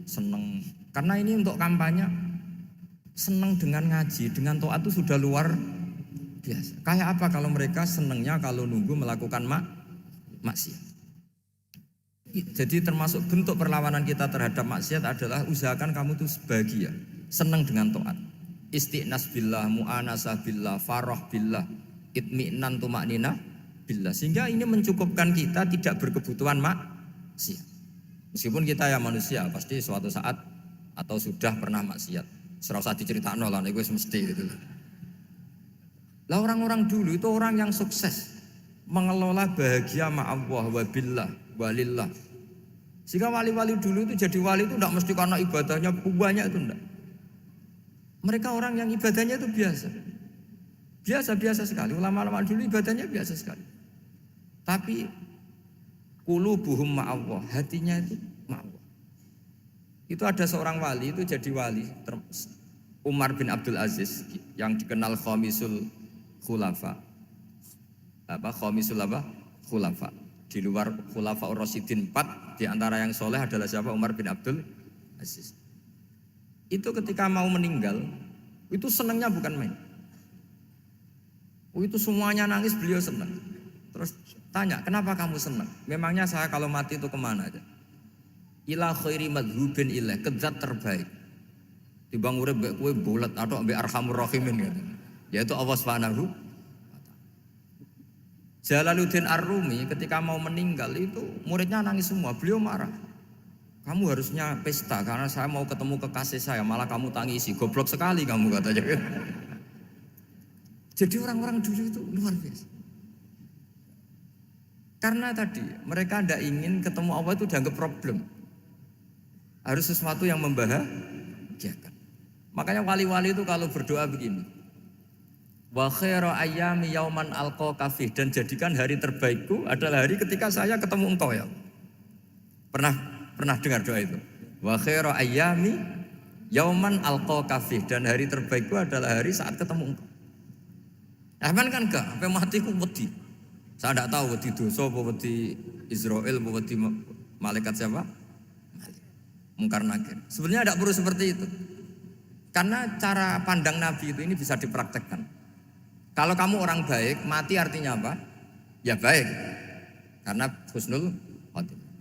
seneng. Karena ini untuk kampanye. Senang dengan ngaji, dengan taat itu sudah luar biasa. Kayak apa kalau mereka senangnya kalau nunggu melakukan maksiat. Jadi termasuk bentuk perlawanan kita terhadap maksiat adalah usahakan kamu tuh bahagia, senang dengan taat. Istiqnas billah, mu'anasah billah, farah billah, itmi'nan tumaknina billah. Sehingga ini mencukupkan kita tidak berkebutuhan maksiat. Meskipun kita ya manusia, pasti suatu saat atau sudah pernah maksiat. Serasa diceritakno lah, itu mesti gitu. Lah orang-orang dulu itu orang yang sukses mengelola bahagia ma Allah wa billah walillah. Sehingga wali-wali dulu itu jadi wali itu tidak mesti karena ibadahnya banyak itu enggak. Mereka orang yang ibadahnya itu biasa. Biasa-biasa sekali. Ulama-ulama dulu ibadahnya biasa sekali. Tapi qulubuhum ma Allah, hatinya itu ma Allah. Itu ada seorang wali itu jadi wali, Umar bin Abdul Aziz yang dikenal Khamisul Khulafa. Khulafa. Di luar Khulafaur Rasyidin 4, di antara yang soleh adalah siapa? Umar bin Abdul Aziz. Itu ketika mau meninggal, itu senangnya bukan main. Itu semuanya nangis, beliau senang. Terus tanya, kenapa kamu senang? Memangnya saya kalau mati itu kemana aja? Ila khairi madhubin ilah, ke zat terbaik. Dibang urip mbek kowe bulat atau mbek arhamur rahimin gitu. Yaitu Allah Subhanahu. Jalaluddin Ar-Rumi ketika mau meninggal itu muridnya nangis semua, beliau marah. Kamu harusnya pesta karena saya mau ketemu kekasih saya, malah kamu tangisi, goblok sekali kamu katanya. Jadi orang-orang dulu itu luar biasa. Karena tadi mereka tidak ingin ketemu Allah itu dianggap problem. Harus sesuatu yang membahagiakan. Makanya wali-wali itu kalau berdoa begini. Wa khairu ayyami yauman alqa fih, dan jadikan hari terbaikku adalah hari ketika saya ketemu engkau ya. Pernah dengar doa itu? Wa khairu ayyami yauman alqa fih, dan hari terbaikku adalah hari saat ketemu engkau. Aman kan enggak? Sampai mati ku wedi. Saya tidak tahu wedi dosa apa wedi Israel apa wedi malaikat siapa? Mungkar nakir. Sebenarnya tidak perlu seperti itu. Karena cara pandang Nabi itu ini bisa dipraktekkan. Kalau kamu orang baik, mati artinya apa? Ya baik. Karena husnul khotimah.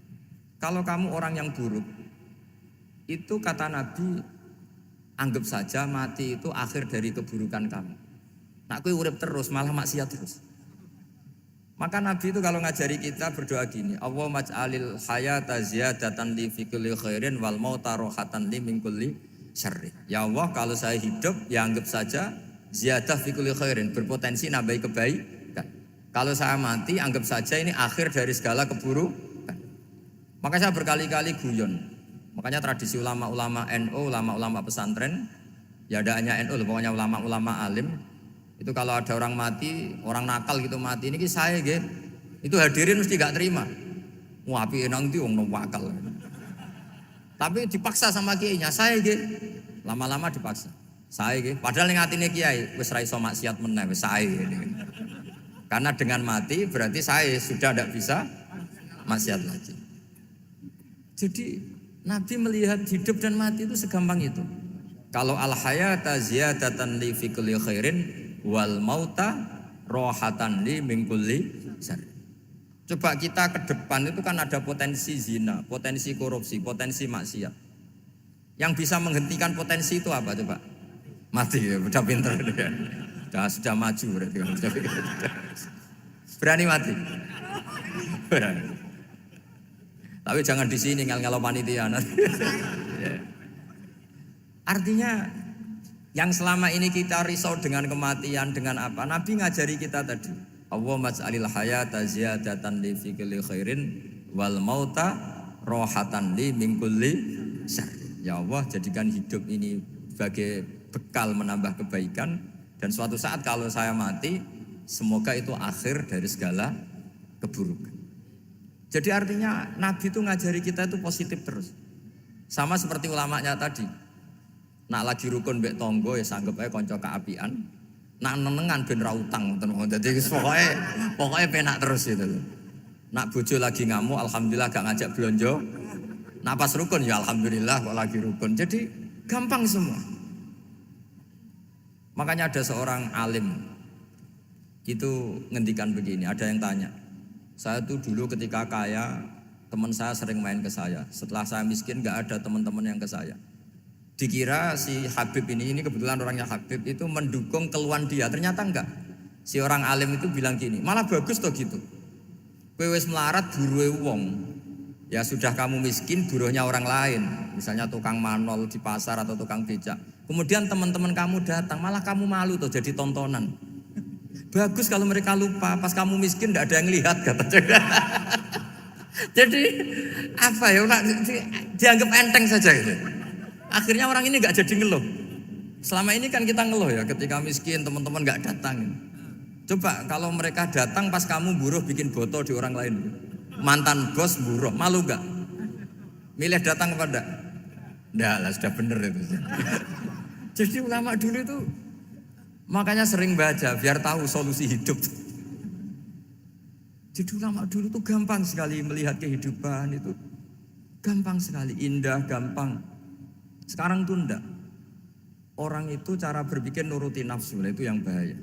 Kalau kamu orang yang buruk, itu kata Nabi, anggap saja mati itu akhir dari keburukan kamu. Nak kowe urip terus malah maksiat terus. Maka Nabi itu kalau ngajari kita berdoa gini, Allahumma ij'alil hayata ziyadatan li fi kulli khairin wal mauta rohatan li min kulli syarri. Ya Allah, kalau saya hidup ya anggap saja ziyadah fi kulli khairin, berpotensi nambahi kebaikan. Kalau saya mati anggap saja ini akhir dari segala keburukan. Maka saya berkali-kali guyon. Makanya tradisi ulama-ulama NU, ulama-ulama pesantren, ya ada hanya NU, pokoknya ulama-ulama alim. Itu kalau ada orang mati, orang nakal gitu mati, ini saya gitu. Itu hadirin mesti gak terima. Wah, api enang itu wong nakal. Tapi dipaksa sama kiainya, saya gitu. Lama-lama dipaksa. Saya gitu. Padahal yang atine kiai wis ra iso maksiat meneh, wis saya gitu. Karena dengan mati berarti saya sudah tidak bisa maksiat lagi. Jadi Nabi melihat hidup dan mati itu segampang itu. Kalau al-hayata ziyadatan li fi kulli khairin wal mauta rohatan li min kulli syarr. Coba kita ke depan itu kan ada potensi zina, potensi korupsi, potensi maksiat. Yang bisa menghentikan potensi itu apa coba? Mati ya, udah pinter ya. Sudah maju berarti. Berani mati. Berani. Tapi jangan di sini ngel-ngelo panitia. Artinya yang selama ini kita risau dengan kematian, dengan apa? Nabi ngajari kita tadi. Allahumma ij'alil hayata ziyadatan li fi kulli khairin wal mauta rohatan li min kulli syarr. Ya Allah, jadikan hidup ini sebagai bekal menambah kebaikan, dan suatu saat kalau saya mati, semoga itu akhir dari segala keburukan. Jadi artinya Nabi itu ngajari kita itu positif terus. Sama seperti ulamanya tadi. Nak lagi rukun mbek tonggo ya sanggep ae kanca keapian. Nak nenengan ben ra utang ngoten. Dadi pokoknya penak terus itu lho. Nak bojo lagi ngamuk alhamdulillah gak ngajak blonjo. Nak pas rukun ya alhamdulillah kok lagi rukun. Jadi gampang semua. Makanya ada seorang alim itu ngendikan begini, ada yang tanya. Saya tuh dulu ketika kaya, teman saya sering main ke saya. Setelah saya miskin gak ada teman-teman yang ke saya. Dikira si Habib ini kebetulan orangnya Habib itu mendukung keluhan dia, ternyata enggak. Si orang alim itu bilang gini, malah bagus toh gitu. Kowe wis melarat buruhe wong. Ya sudah kamu miskin buruhnya orang lain, misalnya tukang manol di pasar atau tukang becak. Kemudian teman-teman kamu datang, malah kamu malu tuh jadi tontonan. Bagus kalau mereka lupa pas kamu miskin enggak ada yang lihat katanya. Jadi apa ya, dianggap enteng saja gitu. Akhirnya orang ini gak jadi ngeluh. Selama ini kan kita ngeluh ya ketika miskin teman-teman gak datang. Coba kalau mereka datang pas kamu buruh bikin botol di orang lain. Mantan bos buruh, malu gak? Milih datang apa enggak? Enggak lah, sudah bener itu. Jadi ulama dulu itu makanya sering baca biar tahu solusi hidup. Jadi ulama dulu tuh gampang sekali melihat kehidupan itu. Gampang sekali, indah, gampang. Sekarang tuh enggak. Orang itu cara berpikir nuruti nafsu, itu yang bahaya.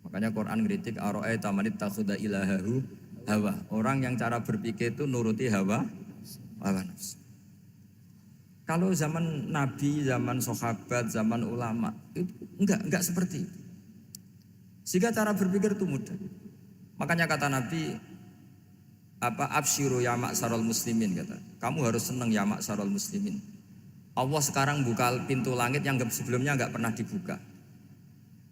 Makanya Quran ngeritik ara'aita man ittakhadha ilahahu hawa. Orang yang cara berpikir itu nuruti hawa nafsu. Kalau zaman Nabi, zaman sahabat, zaman ulama itu enggak seperti itu. Sehingga cara berpikir itu mudah. Makanya kata Nabi, absyiru ya ma'syaral muslimin, kata. Kamu harus senang ya ma'syaral muslimin. Allah sekarang buka pintu langit yang sebelumnya enggak pernah dibuka.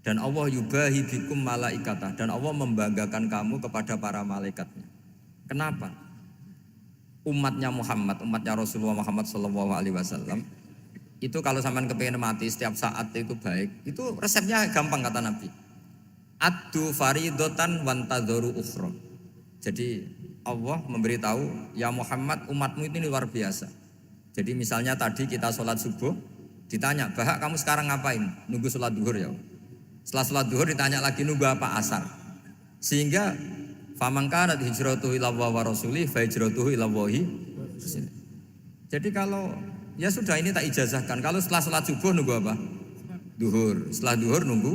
Dan Allah yubahi bikum malaikata, dan Allah membanggakan kamu kepada para malaikatnya. Kenapa? Umatnya Muhammad, umatnya Rasulullah Muhammad SAW itu kalau sampean kepengen mati setiap saat itu baik, itu resepnya gampang kata Nabi. Addu faridotan wantadzoru ukhra. Jadi Allah memberitahu, ya Muhammad, umatmu ini luar biasa. Jadi misalnya tadi kita sholat subuh, ditanya, Bahak kamu sekarang ngapain? Nunggu sholat duhur ya. Setelah sholat duhur ditanya lagi nunggu apa asar. Sehingga famangkanat hijratuhu ila wa rasulih fa hijratuhu ila wahi. Jadi kalau ya sudah ini tak ijazahkan. Kalau setelah sholat subuh nunggu apa? Duhur. Setelah duhur nunggu.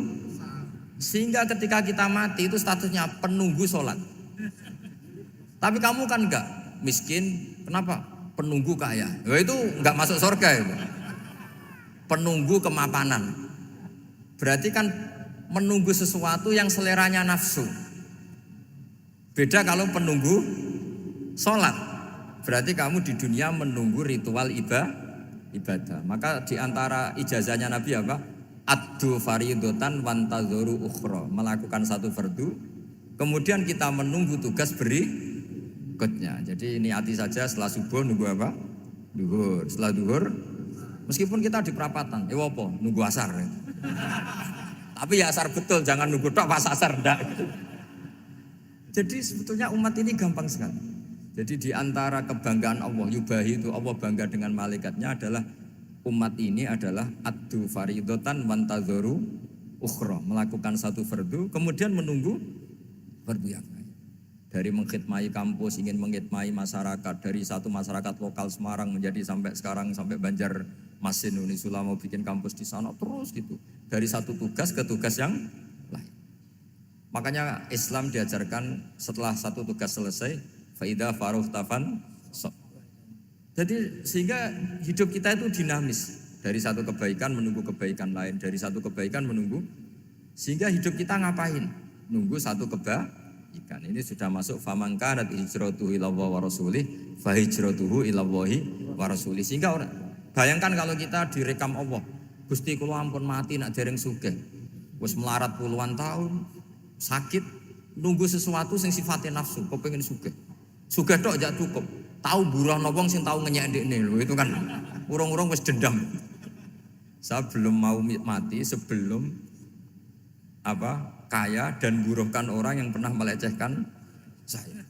Sehingga ketika kita mati itu statusnya penunggu sholat. Tapi kamu kan enggak miskin. Kenapa? Penunggu kaya. Ya itu enggak masuk surga itu. Penunggu kemapanan. Berarti kan menunggu sesuatu yang seleranya nafsu. Beda kalau penunggu sholat. Berarti kamu di dunia menunggu ritual ibadah. Maka di antara ijazahnya Nabi apa? Addu faridotan wantadzoru ukhra. Melakukan satu fardu. Kemudian kita menunggu tugas berikutnya. Jadi niati saja setelah subuh nunggu apa? Duhur. Setelah duhur, meskipun kita di perapatan, apa? Nunggu asar. Tapi ya asar betul, jangan nunggu tok pas asar ndak. Jadi sebetulnya umat ini gampang sekali. Jadi di antara kebanggaan Allah, yubahi itu Allah bangga dengan malaikatnya adalah umat ini adalah addu faridotan wantadzoru ukhra, melakukan satu fardu kemudian menunggu fardu yang lain. Dari mengkhidmati kampus, ingin mengkhidmati masyarakat, dari satu masyarakat lokal Semarang menjadi sampai sekarang sampai Banjarmasin, Unisula mau bikin kampus di sana terus gitu. Dari satu tugas ke tugas yang lain. Makanya Islam diajarkan setelah satu tugas selesai, faida faruh tafan. Jadi sehingga hidup kita itu dinamis. Dari satu kebaikan menunggu kebaikan lain, dari satu kebaikan menunggu. Sehingga hidup kita ngapain? Nunggu satu kebaikan. Ini sudah masuk famangkanat hijratuhu ila wa rasulih fa hijratuhu ila wa rasulih. Sehingga bayangkan kalau kita direkam Allah, Gusti kula ampun mati nak dereng sugih. Wis melarat puluhan tahun, sakit, nunggu sesuatu sing sifatnya nafsu, kepengin sugih. Sugih tok jak cukup. Tahu buruhno wong sing tahu ngenyek ndekne lho, itu kan urung-urung wis dendam. Saya belum mau mati sebelum kaya dan buruhkan orang yang pernah melecehkan saya.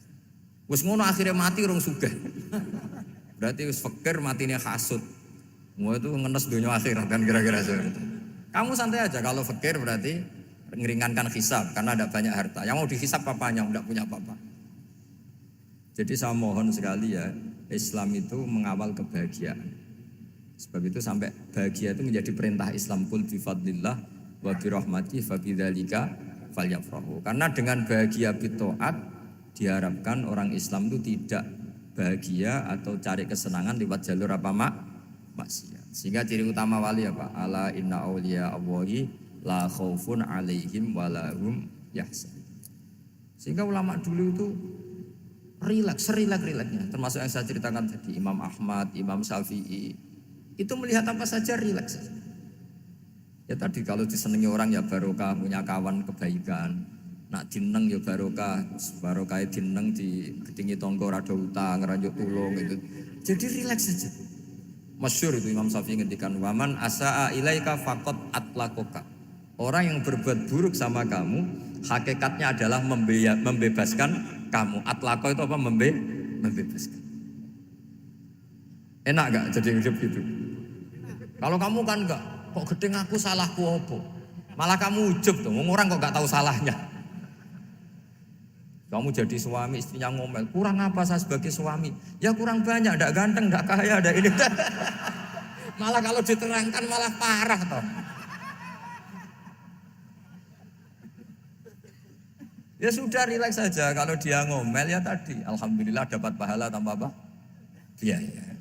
Wis ngono akhirnya mati urung sugih. Berarti wis fakir matine hasud. Mau itu ngenes dunia akhirat kan kira-kira seperti itu. Kamu santai aja kalau fakir berarti meringankan hisab karena ada banyak harta. Yang mau dihisab papanya enggak punya apa-apa. Jadi saya mohon sekali ya, Islam itu mengawal kebahagiaan. Sebab itu sampai bahagia itu menjadi perintah Islam, qul bi fadlillah wa bi rahmatihi fa bidzalika falyafrahu. Karena dengan bahagia bitaat diharapkan orang Islam itu tidak bahagia atau cari kesenangan lewat jalur maksiat. Sehingga ciri utama wali apa? Ala inna auliya Allahi la khaufun alaihim wa lahum yahzanun. Sehingga ulama dulu itu rileks-rileksnya. Termasuk yang saya ceritakan tadi, Imam Ahmad, Imam Syafi'i. Itu melihat apa saja rileks. Ya tadi kalau disenangi orang ya barokah, punya kawan kebaikan. Nak dineng ya barokah dineng di gedingi tonggo rada utang, ngeranjuk tulung gitu. Jadi rileks saja. Masyhur itu Imam Syafi'i ngendikan, waman asaa ilaika faqad atlakoka. Orang yang berbuat buruk sama kamu, hakikatnya adalah membebaskan kamu. Atlako itu apa? Membebaskan. Enak gak jadi hidup gitu? Kalau kamu kan enggak, kok gedeng aku salahku apa? Malah kamu ujub tuh, orang kok gak tahu salahnya. Kamu jadi suami, istrinya ngomel, kurang apa saya sebagai suami? Ya kurang banyak, tidak ganteng, tidak kaya, tidak ini. Malah kalau diterangkan malah parah toh. Ya sudah rileks saja, kalau dia ngomel ya tadi, alhamdulillah dapat pahala tanpa apa? Biaya.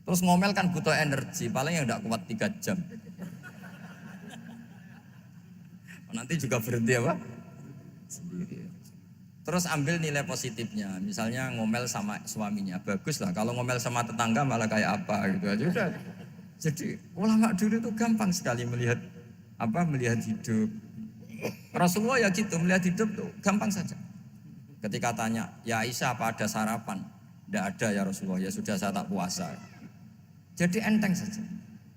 Terus ngomel kan butuh energi, paling yang tidak kuat 3 jam. Nanti juga berhenti apa? Sendiri. Terus ambil nilai positifnya, misalnya ngomel sama suaminya, bagus lah. Kalau ngomel sama tetangga malah kayak apa gitu aja udah. Jadi ulama dulu itu gampang sekali melihat hidup. Rasulullah ya gitu, melihat hidup tuh gampang saja. Ketika tanya, ya Aisyah apa ada sarapan? Tidak ada ya Rasulullah, ya sudah saya tak puasa. Jadi enteng saja.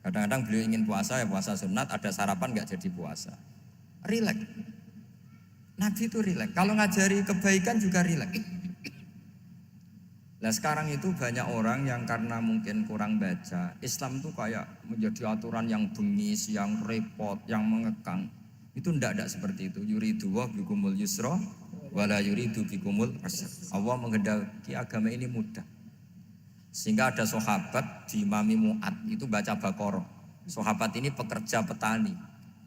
Kadang-kadang beliau ingin puasa ya puasa sunat, ada sarapan nggak jadi puasa. Rileks. Nabi itu rileks. Kalau ngajari kebaikan juga rileks. Nah sekarang itu banyak orang yang karena mungkin kurang baca, Islam itu kayak menjadi aturan yang bengis, yang repot, yang mengekang. Itu tidak seperti itu. Yuridu wa bikumul yusra wala yuridu bikumul usra. Allah menghendaki agama ini mudah. Sehingga ada sahabat di Imami Mu'ad itu baca Baqarah. Sahabat ini pekerja petani,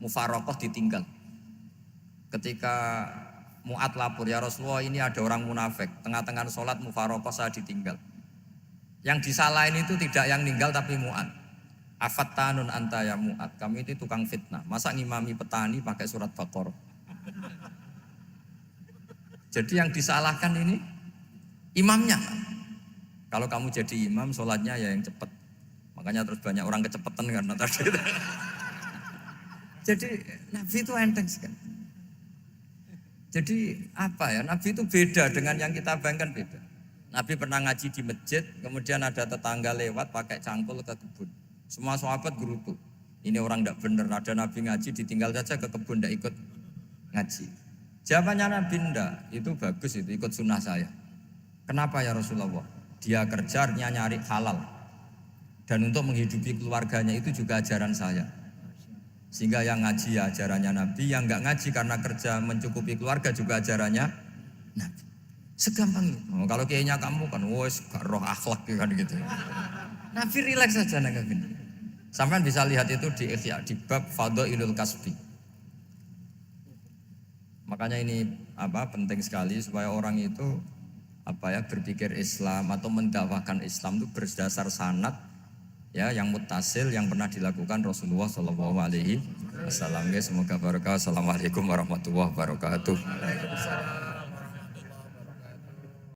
mufarokoh ditinggal. Ketika Mu'ad lapor, ya Rasulullah ini ada orang munafik, tengah-tengah sholat mufarokoh saya ditinggal. Yang disalahin itu tidak yang ninggal tapi Mu'ad. Afattanun anta ya Mu'ad, kami itu tukang fitnah. Masa ngimami petani pakai surat Baqarah? Jadi yang disalahkan ini imamnya. Kalau kamu jadi imam, sholatnya ya yang cepat. Makanya terus banyak orang kecepatan karena tadi. Jadi Nabi itu enteng sekali. Jadi apa ya, Nabi itu beda dengan yang kita bayangkan beda. Nabi pernah ngaji di masjid, kemudian ada tetangga lewat pakai cangkul ke kebun. Semua sahabat gerutu. Ini orang tidak benar, ada Nabi ngaji ditinggal saja ke kebun, tidak ikut ngaji. Jawabannya Nabi tidak, itu bagus itu, ikut sunnah saya. Kenapa ya Rasulullah? Dia kerjanya nyari halal. Dan untuk menghidupi keluarganya itu juga ajaran saya. Sehingga yang ngaji ya ajarannya Nabi, yang nggak ngaji karena kerja mencukupi keluarga juga ajarannya Nabi. Segampang itu. Oh, kalau kayaknya kamu kan, wes gak roh akhlak kan gitu. Nabi rileks saja Nabi. Sampai bisa lihat itu di Ihya, di bab Fadhailul Kasbi. Makanya ini penting sekali supaya orang itu berpikir Islam atau mendakwahkan Islam itu berdasar sanad. Ya, yang muttasil yang pernah dilakukan Rasulullah Shallallahu Alaihi Wasallam. Semoga barokah. Assalamualaikum warahmatullahi wabarakatuh.